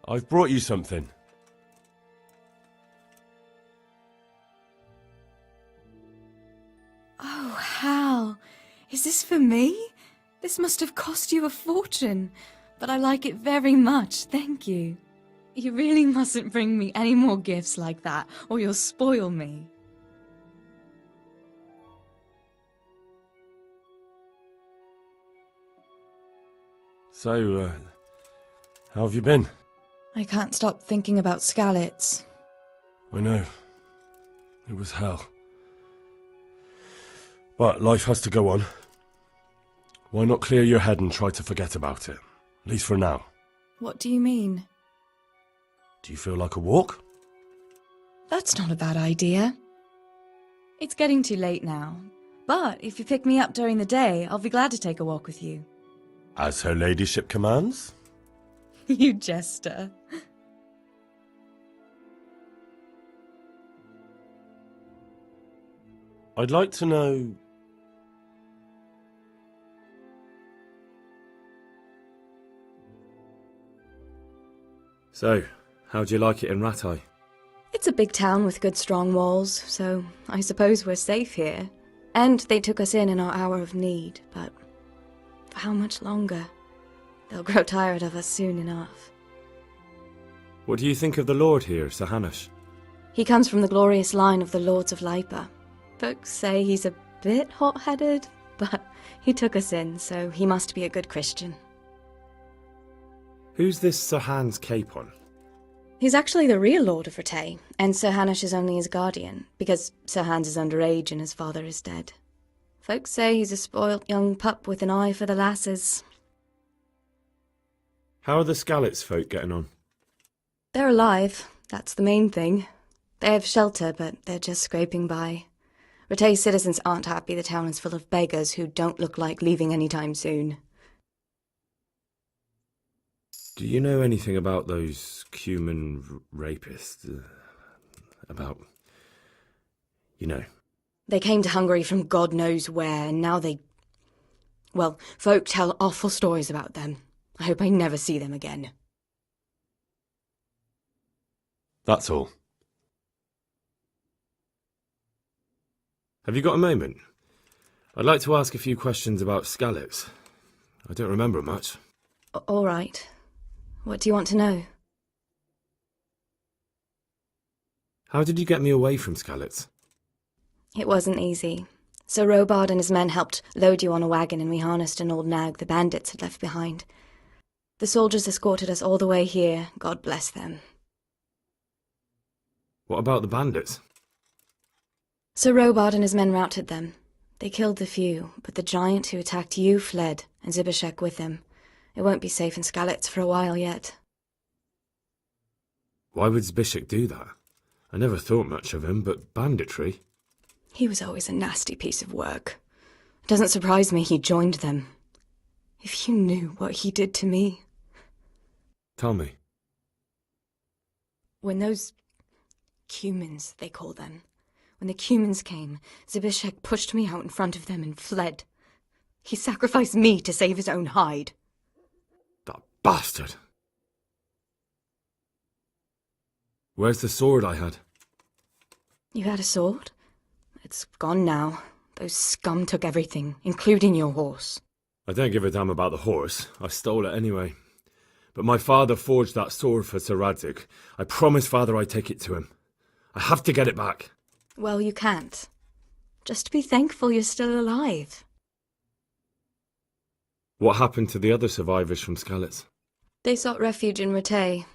I've brought you something. Oh, Hal. Is this for me? This must have cost you a fortune, but I like it very much, thank you. You really mustn't bring me any more gifts like that, or you'll spoil me. So, how have you been? I can't stop thinking about Skalitz. I know. It was hell. But life has to go on. Why not clear your head and try to forget about it? At least for now. What do you mean? Do you feel like a walk? That's not a bad idea. It's getting too late now, but if you pick me up during the day, I'll be glad to take a walk with you. As her ladyship commands? You jester. I'd like to know... So, how'd you like it in Rattay? It's a big town with good strong walls, so I suppose we're safe here. And they took us in our hour of need, but for how much longer? They'll grow tired of us soon enough. What do you think of the Lord here, Sir Hanush? He comes from the glorious line of the Lords of Lipa. Folks say he's a bit hot-headed, but he took us in, so he must be a good Christian. Who's this Sir Hans Capon? He's actually the real Lord of Rattay, and Sir Hanush is only his guardian, because Sir Hans is underage and his father is dead. Folks say he's a spoilt young pup with an eye for the lasses. How are the Skalitz folk getting on? They're alive, that's the main thing. They have shelter, but they're just scraping by. Rattay citizens aren't happy the town is full of beggars who don't look like leaving anytime soon. Do you know anything about those human rapists? About... you know. They came to Hungary from God knows where, and now they... Well, folk tell awful stories about them. I hope I never see them again. That's all. Have you got a moment? I'd like to ask a few questions about Skalitz. I don't remember much. All right. What do you want to know? How did you get me away from Skalitz? It wasn't easy. Sir Robard and his men helped load you on a wagon and we harnessed an old nag the bandits had left behind. The soldiers escorted us all the way here, God bless them. What about the bandits? Sir Robard and his men routed them. They killed the few, but the giant who attacked you fled, and Zibishek with him. It won't be safe in Skalitz for a while yet. Why would Zbyszek do that? I never thought much of him, but banditry? He was always a nasty piece of work. It doesn't surprise me he joined them. If you knew what he did to me. Tell me. When those cumins, they call them, when the cumins came, Zbyszek pushed me out in front of them and fled. He sacrificed me to save his own hide. That bastard! Where's the sword I had? You had a sword? It's gone now. Those scum took everything, including your horse. I don't give a damn about the horse. I stole it anyway. But my father forged that sword for Sir Radzig. I promised father I'd take it to him. I have to get it back. Well, you can't. Just be thankful you're still alive. What happened to the other survivors from Skalitz? They sought refuge in Rattay,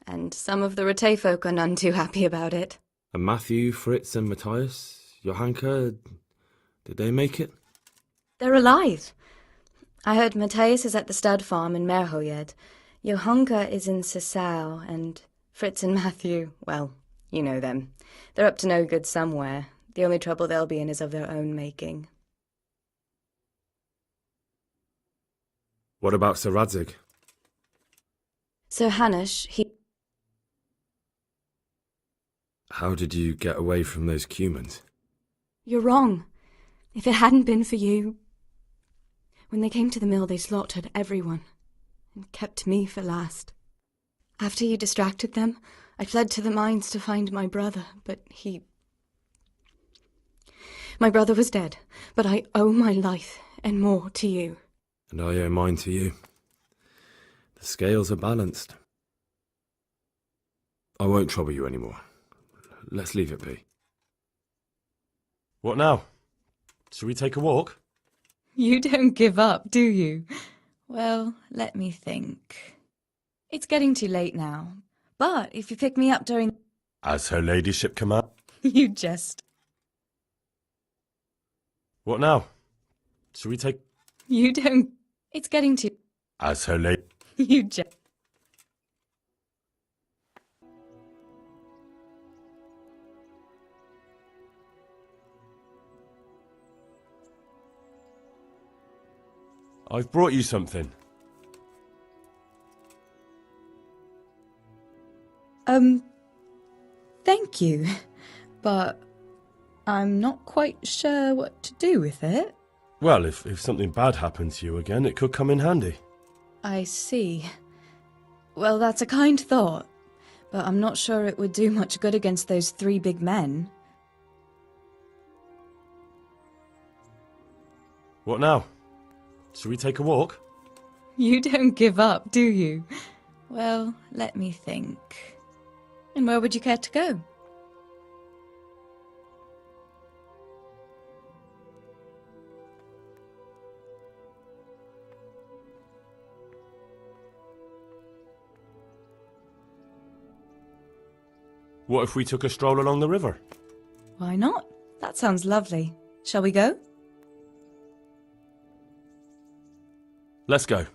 and some of the Rattay folk are none too happy about it. And Matthew, Fritz and Matthias, Johanka, did they make it? They're alive. I heard Matthias is at the stud farm in Merhojed. Johanka is in Sasau, and Fritz and Matthew, well, you know them. They're up to no good somewhere. The only trouble they'll be in is of their own making. What about Sir Radzig? Sir Hanush, he... How did you get away from those cumins? You're wrong. If it hadn't been for you... When they came to the mill, they slaughtered everyone, and kept me for last. After you distracted them, I fled to the mines to find my brother, but My brother was dead, but I owe my life and more to you. And I owe mine to you. The scales are balanced. I won't trouble you anymore. Let's leave it be. What now? Shall we take a walk? You don't give up, do you? Well, let me think. It's getting too late now, but if you pick me up during... As her ladyship command. You jest. What now? Shall we take... You don't... It's getting too... As her lady... You jest. I've brought you something. Thank you, but I'm not quite sure what to do with it. Well, if something bad happened to you again, it could come in handy. I see. Well, that's a kind thought, but I'm not sure it would do much good against those 3 big men. What now? Shall we take a walk? You don't give up, do you? Well, let me think. And where would you care to go? What if we took a stroll along the river? Why not? That sounds lovely. Shall we go? Let's go.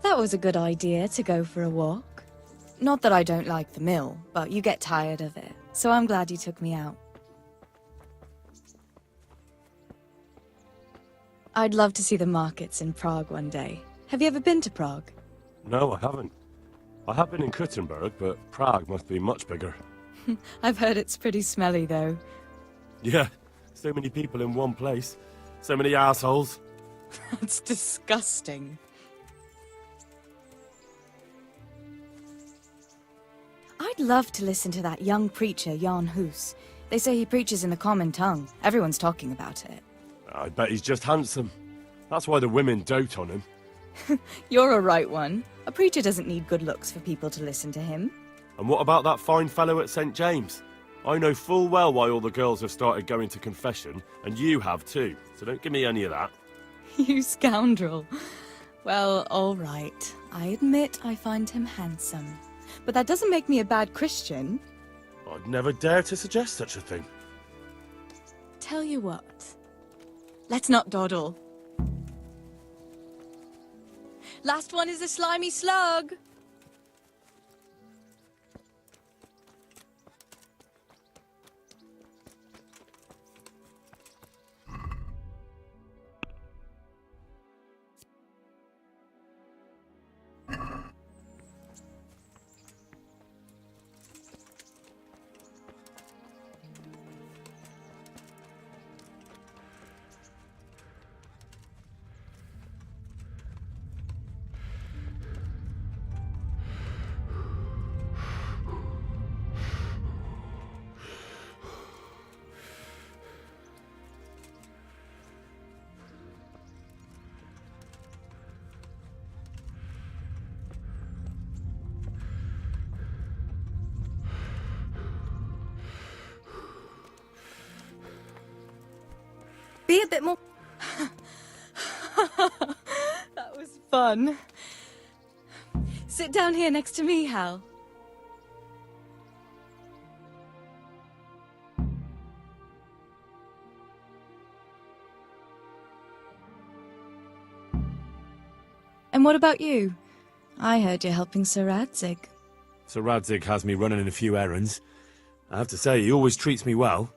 That was a good idea to go for a walk. Not that I don't like the mill, but you get tired of it, so I'm glad you took me out. I'd love to see the markets in Prague one day. Have you ever been to Prague? No, I haven't. I have been in Kuttenberg, but Prague must be much bigger. I've heard it's pretty smelly, though. Yeah, so many people in one place. So many assholes. That's disgusting. I'd love to listen to that young preacher, Jan Hus. They say he preaches in the common tongue. Everyone's talking about it. I bet he's just handsome. That's why the women dote on him. You're a right one. A preacher doesn't need good looks for people to listen to him. And what about that fine fellow at St. James? I know full well why all the girls have started going to confession, and you have too, so don't give me any of that. You scoundrel. Well, all right. I admit I find him handsome. But that doesn't make me a bad Christian. I'd never dare to suggest such a thing. Tell you what. Let's not dawdle. Last one is a slimy slug. Be a bit more... That was fun. Sit down here next to me, Hal. And what about you? I heard you're helping Sir Radzig. Sir Radzig has me running a few errands. I have to say, he always treats me well.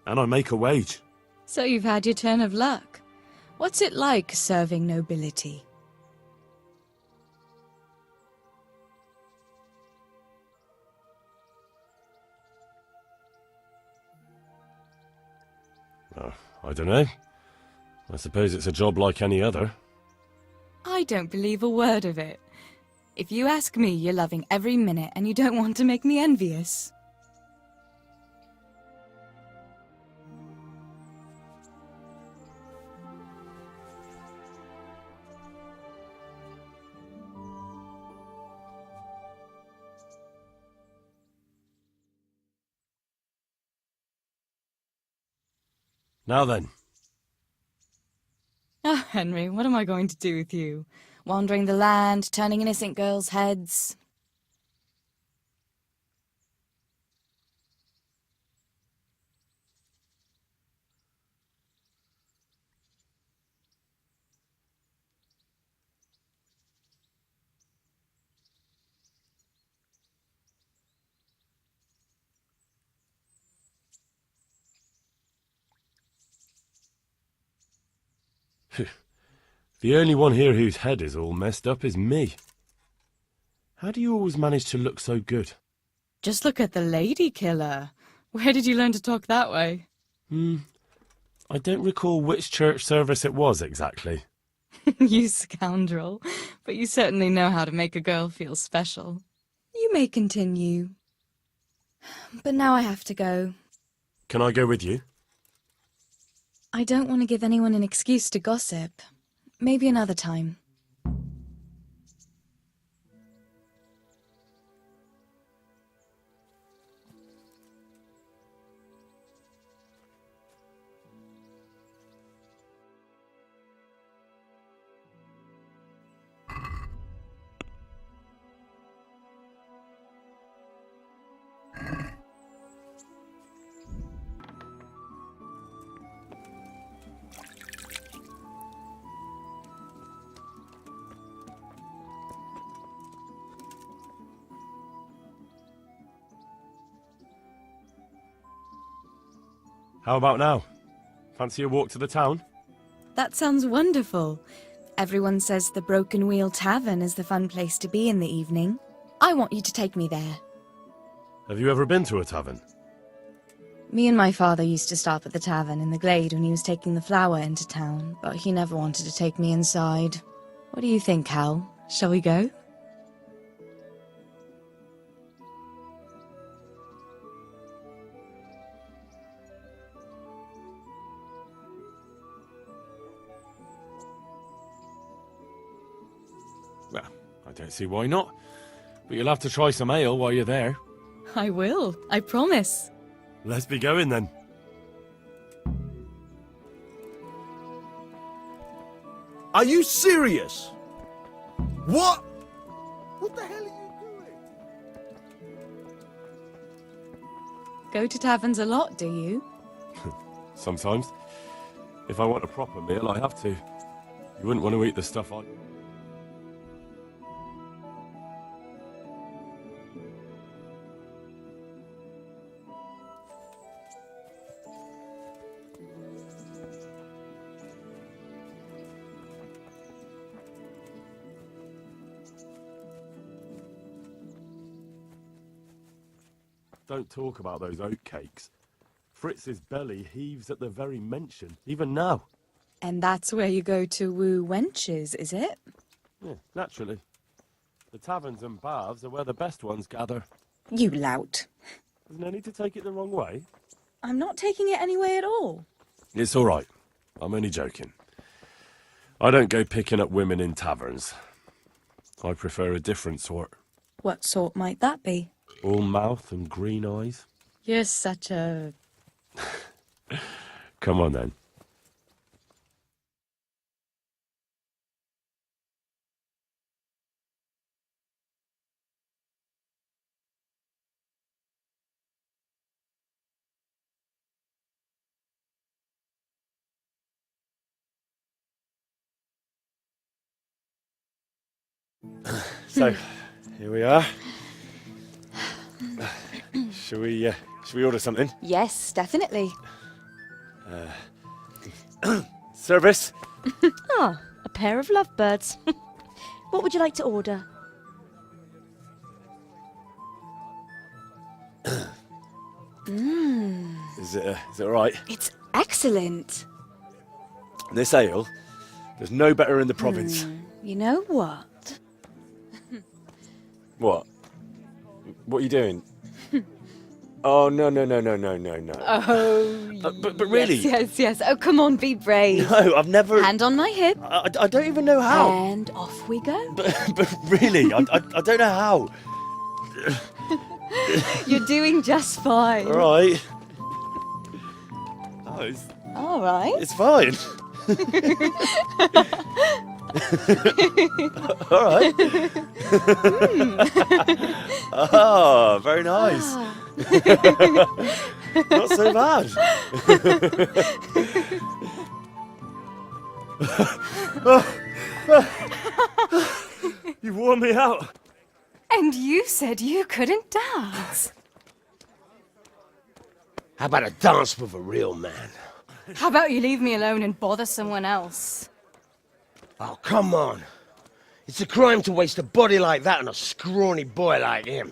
And I make a wage. So you've had your turn of luck. What's it like serving nobility? I don't know. I suppose it's a job like any other. I don't believe a word of it. If you ask me, you're loving every minute and you don't want to make me envious. Now then. Oh, Henry, what am I going to do with you? Wandering the land, turning innocent girls' heads. The only one here whose head is all messed up is me. How do you always manage to look so good? Just look at the lady killer. Where did you learn to talk that way? I don't recall which church service it was exactly. You scoundrel. But you certainly know how to make a girl feel special. You may continue. But now I have to go. Can I go with you? I don't want to give anyone an excuse to gossip. Maybe another time. How about now? Fancy a walk to the town? That sounds wonderful. Everyone says the Broken Wheel Tavern is the fun place to be in the evening. I want you to take me there. Have you ever been to a tavern? Me and my father used to stop at the tavern in the glade when he was taking the flour into town, but he never wanted to take me inside. What do you think, Hal? Shall we go? Well, I don't see why not. But you'll have to try some ale while you're there. I will, I promise. Let's be going then. Are you serious? What? What the hell are you doing? Go to taverns a lot, do you? Sometimes. If I want a proper meal, I have to. You wouldn't want to eat the stuff I... Don't talk about those oatcakes. Fritz's belly heaves at the very mention, even now. And that's where you go to woo wenches, is it? Yeah, naturally. The taverns and baths are where the best ones gather. You lout. There's no need to take it the wrong way. I'm not taking it any way at all. It's all right. I'm only joking. I don't go picking up women in taverns. I prefer a different sort. What sort might that be? All mouth and green eyes. You're such a... Come on then. So, here we are. Shall we order something? Yes, definitely. Service? Ah, a pair of lovebirds. What would you like to order? Is it all right? It's excellent. This ale, there's no better in the province. You know what? What? What are you doing? Oh, no. Oh, But really? Yes. Oh, come on, be brave. No, I've never... Hand on my hip. I don't even know how. And off we go. But really, I don't know how. You're doing just fine. All right. Oh, All right. it's fine. All right. Oh, very nice. Not so bad. You wore me out. And you said you couldn't dance. How about a dance with a real man? How about you leave me alone and bother someone else? Oh, come on. It's a crime to waste a body like that on a scrawny boy like him.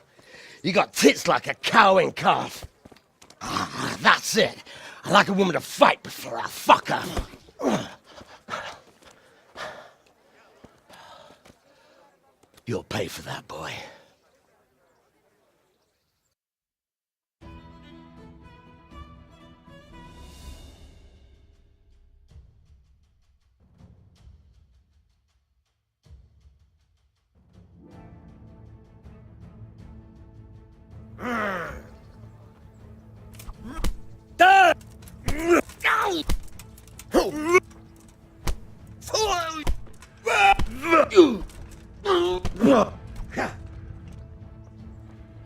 You got tits like a cow and calf. Ah, that's it. I like a woman to fight before I fuck her. You'll pay for that, boy.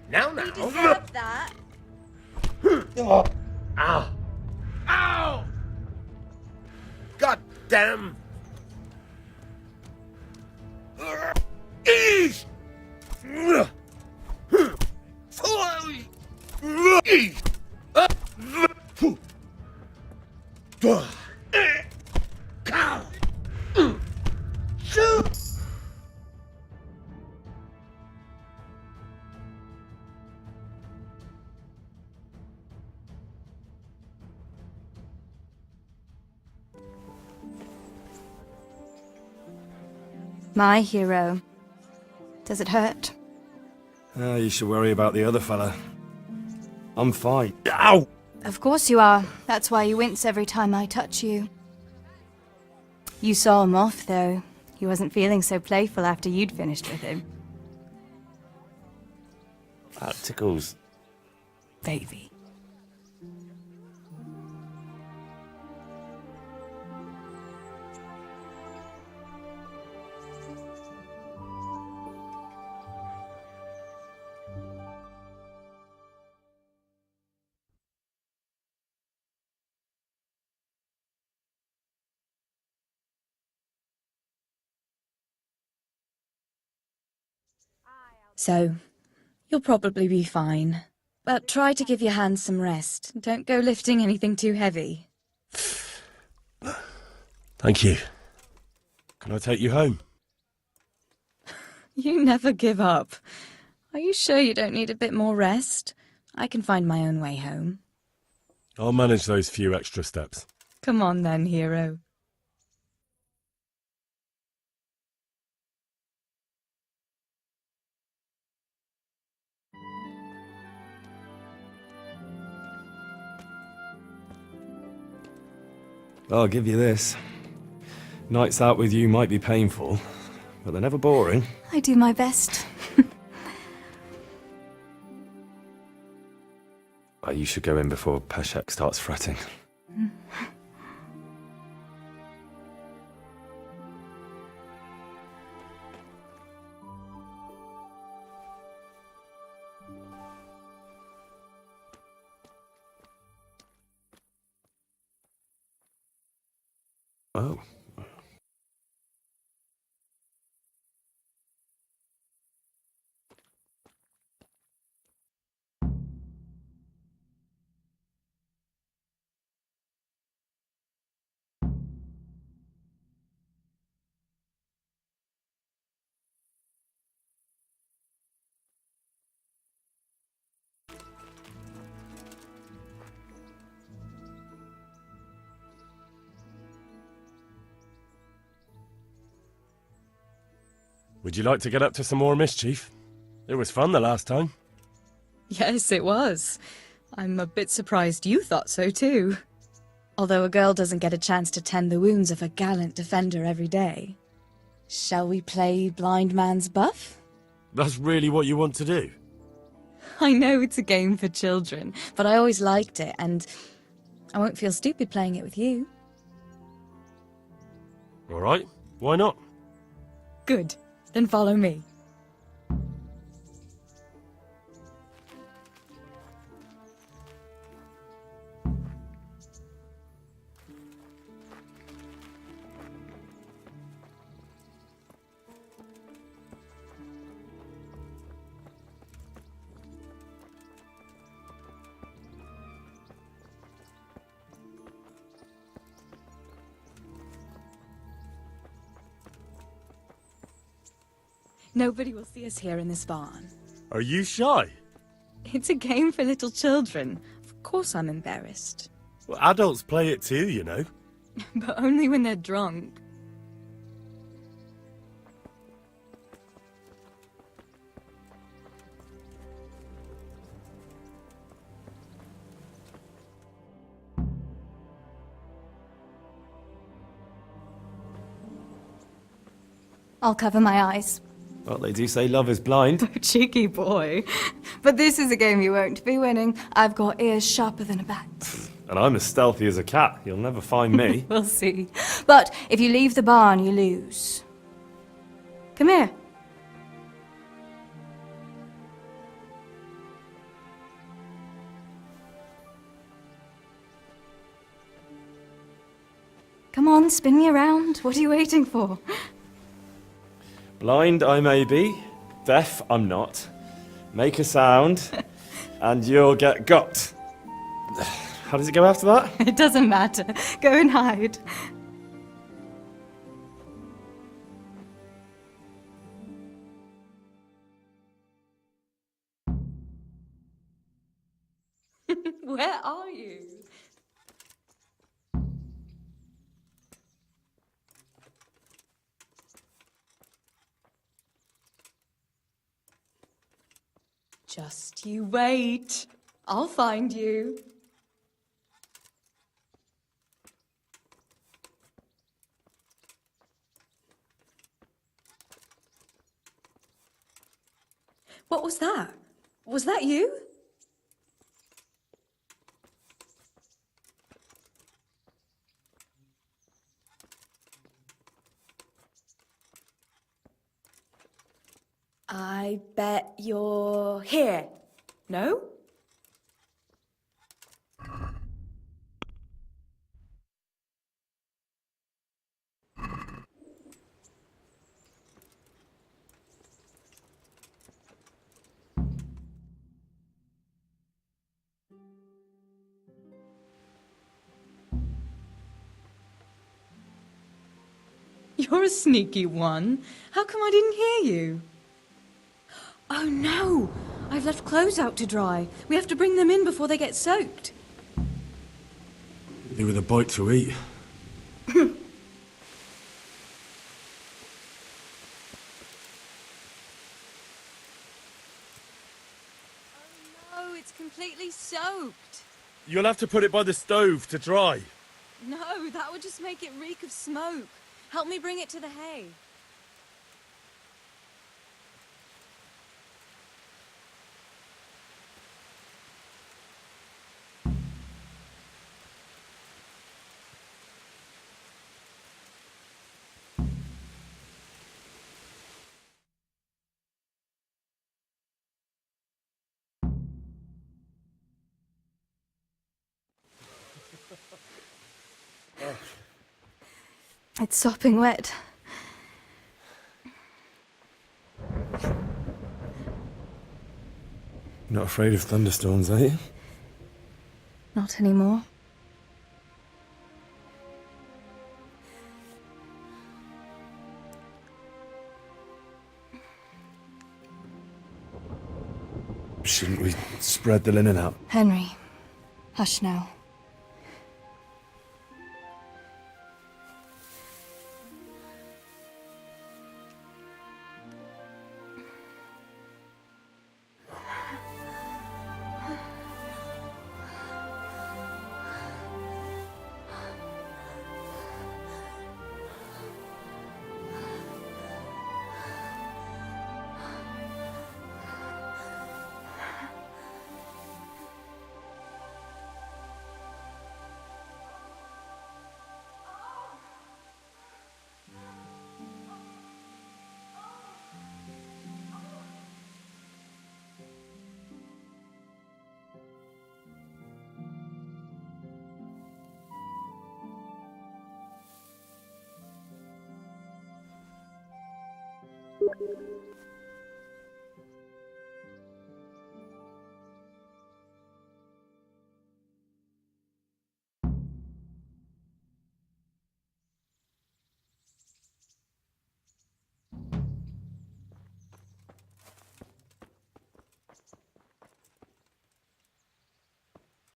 Now. Deserve that. Ow! Ow! God damn! East! Cow! Shoot! My hero. Does it hurt? You should worry about the other fella. I'm fine. Ow! Of course you are. That's why you wince every time I touch you. You saw him off, though. He wasn't feeling so playful after you'd finished with him. That tickles. Baby. So, you'll probably be fine. But try to give your hands some rest. Don't go lifting anything too heavy. Thank you. Can I take you home? You never give up. Are you sure you don't need a bit more rest? I can find my own way home. I'll manage those few extra steps. Come on then, hero. I'll give you this. Nights out with you might be painful, but they're never boring. I do my best. Oh, you should go in before Peshek starts fretting. Oh. Would you like to get up to some more mischief? It was fun the last time. Yes, it was. I'm a bit surprised you thought so too. Although a girl doesn't get a chance to tend the wounds of a gallant defender every day. Shall we play blind man's buff? That's really what you want to do? I know it's a game for children, but I always liked it, and I won't feel stupid playing it with you. All right, why not? Good. Then follow me. Nobody will see us here in this barn. Are you shy? It's a game for little children. Of course I'm embarrassed. Well, adults play it too, you know. But only when they're drunk. I'll cover my eyes. Well, they do say love is blind. Cheeky boy. But this is a game you won't be winning. I've got ears sharper than a bat. And I'm as stealthy as a cat. You'll never find me. We'll see. But if you leave the barn, you lose. Come here. Come on, spin me around. What are you waiting for? Blind I may be, deaf I'm not. Make a sound, and you'll get got. How does it go after that? It doesn't matter. Go and hide. Where are you? Just you wait. I'll find you. What was that? Was that you? I bet you're here. No? You're a sneaky one. How come I didn't hear you? Oh no! I've left clothes out to dry. We have to bring them in before they get soaked. They were the bite to eat. Oh, it's completely soaked. You'll have to put it by the stove to dry. No, that would just make it reek of smoke. Help me bring it to the hay. It's sopping wet. Not afraid of thunderstorms, are you? Not anymore. Shouldn't we spread the linen out? Henry, hush now.